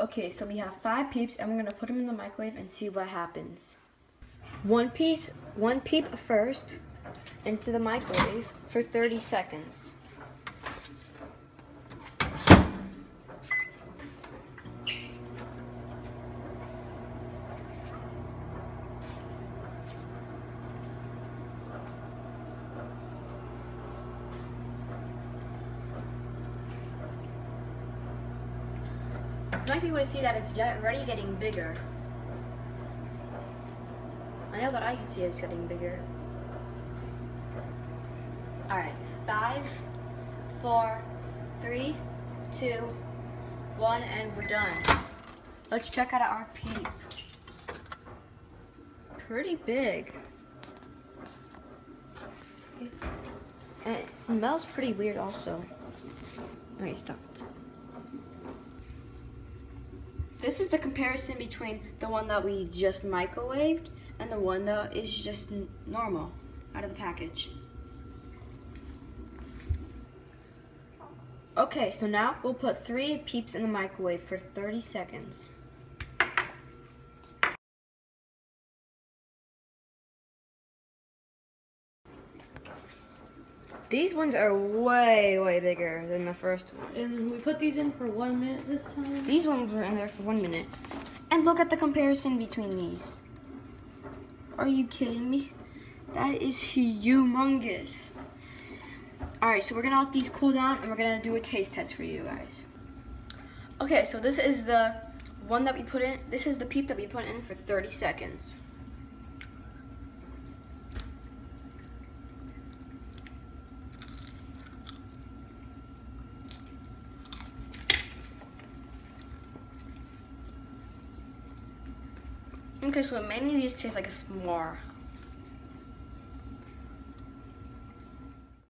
Okay, so we have 5 Peeps, and we're gonna put them in the microwave and see what happens. One peep first into the microwave for 30 seconds. You might be able to see that it's already getting bigger. I know that I can see it's getting bigger. Alright, 5, 4, 3, 2, 1, and we're done. Let's check out our peep. Pretty big. And it smells pretty weird also. Okay, stop it. This is the comparison between the one that we just microwaved and the one that is just normal out of the package. Okay, so now we'll put 3 Peeps in the microwave for 30 seconds. These ones are way, way bigger than the first one. And we put these in for 1 minute this time? These ones were in there for 1 minute. And look at the comparison between these. Are you kidding me? That is humongous. Alright, so we're gonna let these cool down and we're gonna do a taste test for you guys. Okay, so this is the one that we put in. This is the Peep that we put in for 30 seconds. Okay, so many of these taste like a s'more.